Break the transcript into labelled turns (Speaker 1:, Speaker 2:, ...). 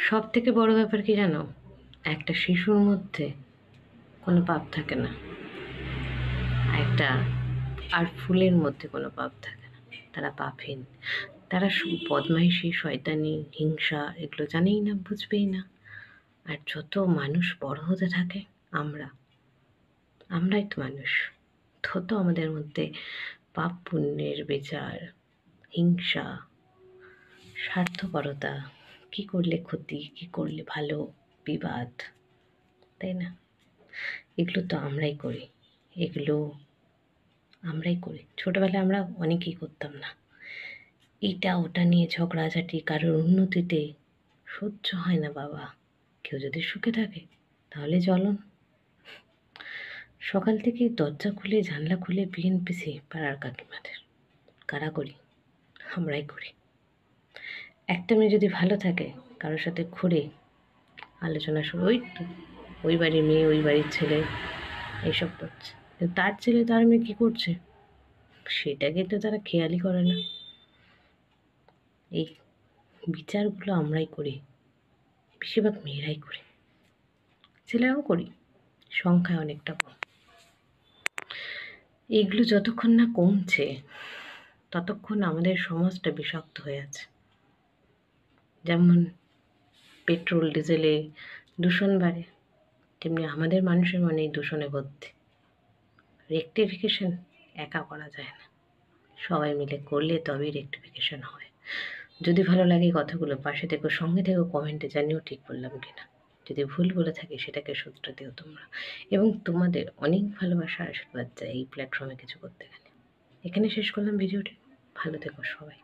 Speaker 1: সব থেকে বড় ব্যাপার কি জানো? একটা শিশুর মধ্যে কোনো পাপ থাকে না, একটা আর ফুলের মধ্যে কোনো পাপ থাকে না। তারা পাপহীন। তারা বদমাইশি, শয়তানি, হিংসা এগুলো জানেই না, বুঝবেই না। আর যত মানুষ বড় হতে থাকে, আমরাই তো মানুষ, তত আমাদের মধ্যে পাপ পুণ্যের বিচার, হিংসা, স্বার্থপরতা, কি করলে ক্ষতি, কি করলে ভালো, বিবাদ, তাই না? এগুলো তো আমরাই করি। এগুলো আমরাই করি। ছোটবেলায় আমরা অনেকেই করতাম না। এটা ওটা নিয়ে ঝগড়াঝাটি, কারোর উন্নতিতে সহ্য হয় না বাবা। কেউ যদি সুখে থাকে তাহলে জ্বলন। সকাল থেকে দরজা খুলে জানলা খুলে বিএনপিসি পাড়ার কাকিমাদের। কারা করি? আমরাই করি। একটা মেয়ে যদি ভালো থাকে, কারোর সাথে ঘুরে আলোচনা শুরু, ওই তো ওই বাড়ির মেয়ে, ওই বাড়ির ছেলে, এইসব করছে। তার ছেলে তার মেয়ে কী করছে সেটাকে তো তারা খেয়ালই করে না। এই বিচারগুলো আমরাই করি, বেশিরভাগ মেয়েরাই করি, ছেলেরাও করি, সংখ্যায় অনেকটা কম। এগুলো যতক্ষণ না কমছে ততক্ষণ আমাদের সমাজটা বিষাক্ত হয়ে আছে। যেমন পেট্রোল ডিজেলে দূষণ বাড়ে, তেমনি আমাদের মানুষের মনেই দূষণে ভর্তি। রেকটিফিকেশন একা করা যায় না, সবাই মিলে করলে তবেই রেকটিফিকেশন হয়। যদি ভালো লাগে কথাগুলো, পাশে থেকো, সঙ্গে থেকো, কমেন্টে জানিও ঠিক বললাম কিনা। যদি ভুল বলে থাকি সেটাকে শুধরে দিও তোমরা। এবং তোমাদের অনেক ভালোবাসা, আশীর্বাদ চাই এই প্ল্যাটফর্মে কিছু করতে গেলে। এখানে শেষ করলাম ভিডিওটি। ভালো থেকো সবাই।